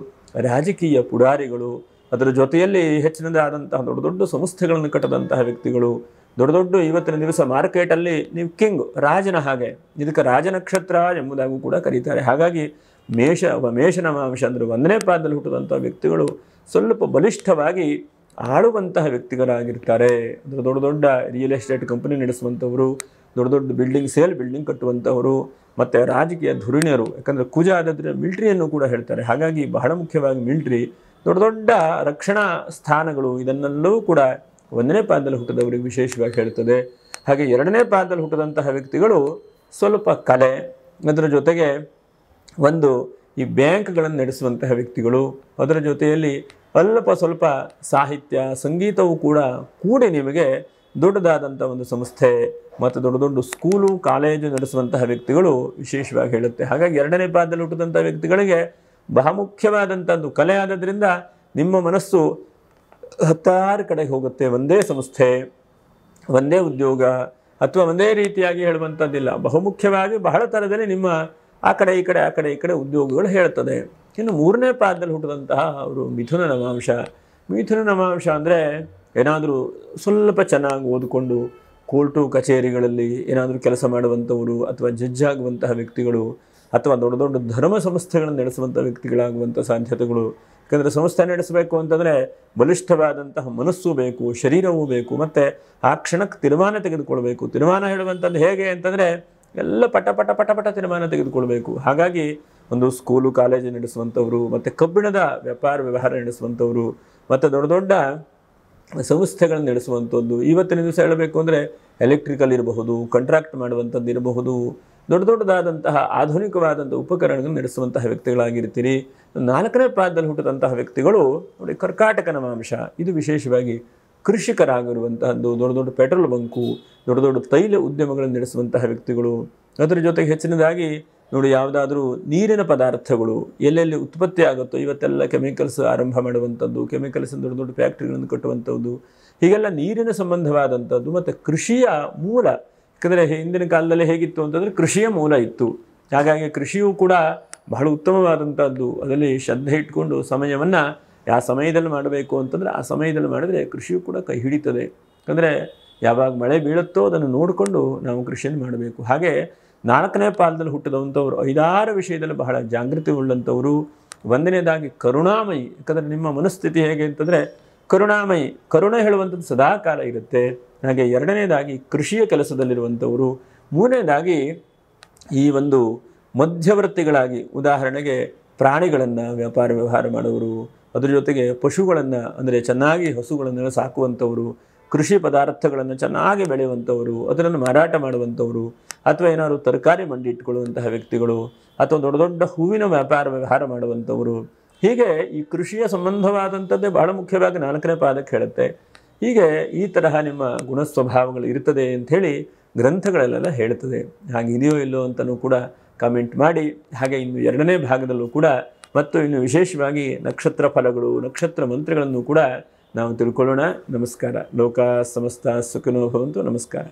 ರಾಜಕೀಯ ಪುಡಾರಿಗಳು, ಅದರ ಜೊತೆಯಲ್ಲಿ ಹೆಚ್ಚಿನದಾದಂತಹ ದೊಡ್ಡ ದೊಡ್ಡ ಸಂಸ್ಥೆಗಳನ್ನು ಕಟ್ಟದಂತಹ ವ್ಯಕ್ತಿಗಳು, ದೊಡ್ಡ ದೊಡ್ಡ ಇವತ್ತಿನ ದಿವಸ ಮಾರ್ಕೆಟಲ್ಲಿ ನೀವು ಕಿಂಗ್, ರಾಜನ ಹಾಗೆ, ಇದಕ್ಕೆ ರಾಜನಕ್ಷತ್ರ ಎಂಬುದಾಗೂ ಕೂಡ ಕರೀತಾರೆ. ಹಾಗಾಗಿ ಮೇಷ ನವಾಂಶ ಅಂದರೆ 1ನೇ ಪಾದದಲ್ಲಿ ಹುಟ್ಟಿದಂಥ ವ್ಯಕ್ತಿಗಳು ಸ್ವಲ್ಪ ಬಲಿಷ್ಠವಾಗಿ ಆಳುವಂತಹ ವ್ಯಕ್ತಿಗಳಾಗಿರ್ತಾರೆ. ಅದರ ದೊಡ್ಡ ದೊಡ್ಡ ರಿಯಲ್ ಎಸ್ಟೇಟ್ ಕಂಪನಿ ನಡೆಸುವಂಥವರು, ದೊಡ್ಡ ದೊಡ್ಡ ಬಿಲ್ಡಿಂಗ್ ಕಟ್ಟುವಂಥವರು, ಮತ್ತು ರಾಜಕೀಯ ಧುರೀಣರು. ಯಾಕಂದರೆ ಕುಜ ಆದದ್ರೆ ಮಿಲ್ಟ್ರಿಯನ್ನು ಕೂಡ ಹೇಳ್ತಾರೆ. ಹಾಗಾಗಿ ಬಹಳ ಮುಖ್ಯವಾಗಿ ಮಿಲ್ಟ್ರಿ, ದೊಡ್ಡ ದೊಡ್ಡ ರಕ್ಷಣಾ ಸ್ಥಾನಗಳು, ಇದನ್ನೆಲ್ಲವೂ ಕೂಡ 1ನೇ ಪಾದದಲ್ಲಿ ಹುಟ್ಟಿದವರಿಗೆ ವಿಶೇಷವಾಗಿ ಹೇಳ್ತದೆ. ಹಾಗೆ 2ನೇ ಪಾದದಲ್ಲಿ ಹುಟ್ಟಿದಂತಹ ವ್ಯಕ್ತಿಗಳು ಸ್ವಲ್ಪ ಕಲೆ, ಅದರ ಜೊತೆಗೆ ಒಂದು ಈ ಬ್ಯಾಂಕ್ಗಳನ್ನು ನಡೆಸುವಂತಹ ವ್ಯಕ್ತಿಗಳು, ಅದರ ಜೊತೆಯಲ್ಲಿ ಸ್ವಲ್ಪ ಸಾಹಿತ್ಯ ಸಂಗೀತವೂ ಕೂಡ ಕೂಡಿ ನಿಮಗೆ ದೊಡ್ಡದಾದಂಥ ಒಂದು ಸಂಸ್ಥೆ ಮತ್ತು ದೊಡ್ಡ ದೊಡ್ಡ ಸ್ಕೂಲು ಕಾಲೇಜು ನಡೆಸುವಂತಹ ವ್ಯಕ್ತಿಗಳು ವಿಶೇಷವಾಗಿ ಹೇಳುತ್ತೆ. ಹಾಗಾಗಿ 2ನೇ ಪಾದದಲ್ಲಿ ಹುಟ್ಟಿದಂಥ ವ್ಯಕ್ತಿಗಳಿಗೆ ಬಹುಮುಖ್ಯವಾದಂಥದ್ದು ಕಲೆ ಆದದ್ರಿಂದ ನಿಮ್ಮ ಮನಸ್ಸು 10 ಕಡೆಗೆ ಹೋಗುತ್ತೆ. ಒಂದೇ ಸಂಸ್ಥೆ, ಒಂದೇ ಉದ್ಯೋಗ ಅಥವಾ ಒಂದೇ ರೀತಿಯಾಗಿ ಹೇಳುವಂಥದ್ದಿಲ್ಲ. ಬಹುಮುಖ್ಯವಾಗಿ ಬಹಳ ಥರದಲ್ಲಿ ನಿಮ್ಮ ಆ ಕಡೆ ಈ ಕಡೆ ಉದ್ಯೋಗಗಳು ಹೇಳ್ತದೆ. ಇನ್ನು 3ನೇ ಪಾದದಲ್ಲಿ ಹುಟ್ಟಿದಂತಹ ಅವರು ಮಿಥುನ ನವಾಂಶ ಅಂದರೆ ಏನಾದರೂ ಸ್ವಲ್ಪ ಚೆನ್ನಾಗಿ ಓದಿಕೊಂಡು ಕೋರ್ಟು ಕಚೇರಿಗಳಲ್ಲಿ ಏನಾದರೂ ಕೆಲಸ ಮಾಡುವಂಥವರು, ಅಥವಾ ಜಡ್ಜ್ ಆಗುವಂತಹ ವ್ಯಕ್ತಿಗಳು, ಅಥವಾ ದೊಡ್ಡ ದೊಡ್ಡ ಧರ್ಮ ಸಂಸ್ಥೆಗಳನ್ನು ನಡೆಸುವಂಥ ವ್ಯಕ್ತಿಗಳಾಗುವಂಥ ಸಾಧ್ಯತೆಗಳು. ಯಾಕಂದರೆ ಸಂಸ್ಥೆ ನಡೆಸಬೇಕು ಅಂತಂದರೆ ಬಲಿಷ್ಠವಾದಂತಹ ಮನಸ್ಸು ಬೇಕು, ಶರೀರವೂ ಬೇಕು, ಮತ್ತು ಆ ಕ್ಷಣಕ್ಕೆ ತೀರ್ಮಾನ ತೆಗೆದುಕೊಳ್ಬೇಕು. ತೀರ್ಮಾನ ಹೇಳುವಂಥದ್ದು ಹೇಗೆ ಅಂತಂದರೆ ಎಲ್ಲ ಪಟ ಪಟ ಪಟ ಪಟ ತೀರ್ಮಾನ ತೆಗೆದುಕೊಳ್ಬೇಕು. ಹಾಗಾಗಿ ಒಂದು ಸ್ಕೂಲು ಕಾಲೇಜು ನಡೆಸುವಂಥವರು, ಮತ್ತು ಕಬ್ಬಿಣದ ವ್ಯಾಪಾರ ವ್ಯವಹಾರ ನಡೆಸುವಂಥವರು, ಮತ್ತು ದೊಡ್ಡ ದೊಡ್ಡ ಸಂಸ್ಥೆಗಳನ್ನು ನಡೆಸುವಂಥದ್ದು. ಇವತ್ತಿನ ದಿವಸ ಹೇಳಬೇಕು ಅಂದರೆ ಎಲೆಕ್ಟ್ರಿಕಲ್ ಇರಬಹುದು, ಕಾಂಟ್ರಾಕ್ಟ್ ಮಾಡುವಂಥದ್ದು ಇರಬಹುದು, ದೊಡ್ಡ ದೊಡ್ಡದಾದಂತಹ ಆಧುನಿಕವಾದಂಥ ಉಪಕರಣಗಳನ್ನು ನಡೆಸುವಂತಹ ವ್ಯಕ್ತಿಗಳಾಗಿರ್ತೀರಿ. 4ನೇ ಪಾದದಲ್ಲಿ ಹುಟ್ಟಿದಂತಹ ವ್ಯಕ್ತಿಗಳು ನೋಡಿ, ಕರ್ಕಾಟಕ ನವಾಂಶ, ಇದು ವಿಶೇಷವಾಗಿ ಕೃಷಿಕರಾಗಿರುವಂತಹದ್ದು, ದೊಡ್ಡ ದೊಡ್ಡ ಪೆಟ್ರೋಲ್ ಬಂಕು, ದೊಡ್ಡ ದೊಡ್ಡ ತೈಲ ಉದ್ಯಮಗಳನ್ನು ನಡೆಸುವಂತಹ ವ್ಯಕ್ತಿಗಳು. ಅದರ ಜೊತೆಗೆ ಹೆಚ್ಚಿನದಾಗಿ ನೋಡಿ, ಯಾವುದಾದ್ರೂ ನೀರಿನ ಪದಾರ್ಥಗಳು ಎಲ್ಲೆಲ್ಲಿ ಉತ್ಪತ್ತಿ ಆಗುತ್ತೋ ಇವತ್ತೆಲ್ಲ ಕೆಮಿಕಲ್ಸ್ ಆರಂಭ ಮಾಡುವಂಥದ್ದು, ಕೆಮಿಕಲ್ಸ್ ದೊಡ್ಡ ದೊಡ್ಡ ಫ್ಯಾಕ್ಟ್ರಿಗಳನ್ನು ಕಟ್ಟುವಂಥದ್ದು, ಹೀಗೆಲ್ಲ ನೀರಿನ ಸಂಬಂಧವಾದಂಥದ್ದು. ಮತ್ತು ಕೃಷಿಯ ಮೂಲ, ಯಾಕಂದರೆ ಹಿಂದಿನ ಕಾಲದಲ್ಲಿ ಹೇಗಿತ್ತು ಅಂತಂದರೆ ಕೃಷಿಯ ಮೂಲ ಇತ್ತು. ಹಾಗಾಗಿ ಕೃಷಿಯೂ ಕೂಡ ಬಹಳ ಉತ್ತಮವಾದಂಥದ್ದು. ಅದರಲ್ಲಿ ಶ್ರದ್ಧೆ ಇಟ್ಕೊಂಡು ಸಮಯವನ್ನು ಯಾವ ಸಮಯದಲ್ಲಿ ಮಾಡಬೇಕು ಅಂತಂದರೆ ಆ ಸಮಯದಲ್ಲಿ ಮಾಡಿದರೆ ಕೃಷಿಯೂ ಕೂಡ ಕೈ ಹಿಡಿತದೆ. ಯಾಕಂದರೆ ಯಾವಾಗ ಮಳೆ ಬೀಳುತ್ತೋ ಅದನ್ನು ನೋಡಿಕೊಂಡು ನಾವು ಕೃಷಿಯನ್ನು ಮಾಡಬೇಕು. ಹಾಗೆ 4ನೇ ಪಾದದಲ್ಲಿ ಹುಟ್ಟಿದಂಥವ್ರು 5-6 ವಿಷಯದಲ್ಲಿ ಬಹಳ ಜಾಗೃತಿ ಉಳ್ಳಂಥವರು. 1ನೇದಾಗಿ ಕರುಣಾಮಯಿ, ಯಾಕಂದರೆ ನಿಮ್ಮ ಮನಸ್ಥಿತಿ ಹೇಗೆ ಅಂತಂದರೆ ಕರುಣಾಮಯಿ, ಕರುಣೆ ಹೇಳುವಂಥದ್ದು ಸದಾ ಕಾಲ ಇರುತ್ತೆ. ಹಾಗೆ 2ನೇದಾಗಿ ಕೃಷಿಯ ಕೆಲಸದಲ್ಲಿರುವಂಥವರು. 3ನೇದಾಗಿ ಈ ಒಂದು ಮಧ್ಯವರ್ತಿಗಳಾಗಿ, ಉದಾಹರಣೆಗೆ ಪ್ರಾಣಿಗಳನ್ನು ವ್ಯಾಪಾರ ವ್ಯವಹಾರ ಮಾಡೋರು, ಅದರ ಜೊತೆಗೆ ಪಶುಗಳನ್ನು ಅಂದರೆ ಚೆನ್ನಾಗಿ ಹಸುಗಳನ್ನು ಸಾಕುವಂಥವರು, ಕೃಷಿ ಪದಾರ್ಥಗಳನ್ನು ಚೆನ್ನಾಗಿ ಬೆಳೆಯುವಂಥವರು, ಅದನ್ನು ಮಾರಾಟ ಮಾಡುವಂಥವರು, ಅಥವಾ ಏನಾದರೂ ತರಕಾರಿ ಮಂಡಿ ಇಟ್ಕೊಳ್ಳುವಂತಹ ವ್ಯಕ್ತಿಗಳು, ಅಥವಾ ದೊಡ್ಡ ದೊಡ್ಡ ಹೂವಿನ ವ್ಯಾಪಾರ ವ್ಯವಹಾರ ಮಾಡುವಂಥವರು. ಹೀಗೆ ಈ ಕೃಷಿಯ ಸಂಬಂಧವಾದಂಥದ್ದೇ ಬಹಳ ಮುಖ್ಯವಾಗಿ 4ನೇ ಪಾದಕ್ಕೆ ಹೇಳುತ್ತೆ. ಹೀಗೆ ಈ ತರಹ ನಿಮ್ಮ ಗುಣಸ್ವಭಾವಗಳು ಇರ್ತದೆ ಅಂಥೇಳಿ ಗ್ರಂಥಗಳಲ್ಲೆಲ್ಲ ಹೇಳ್ತದೆ. ಹಾಗೆ ಇದೆಯೋ ಇಲ್ಲೋ ಅಂತಲೂ ಕೂಡ ಕಾಮೆಂಟ್ ಮಾಡಿ. ಹಾಗೆ ಇನ್ನು 2ನೇ ಭಾಗದಲ್ಲೂ ಕೂಡ ಮತ್ತು ಇನ್ನು ವಿಶೇಷವಾಗಿ ನಕ್ಷತ್ರ ಫಲಗಳು, ನಕ್ಷತ್ರ ಮಂತ್ರಗಳನ್ನು ಕೂಡ ನಾವು ತಿಳ್ಕೊಳ್ಳೋಣ. ನಮಸ್ಕಾರ. ಲೋಕ ಸಮಸ್ತ ಸುಖಿನೋ ಭವಂತು. ನಮಸ್ಕಾರ.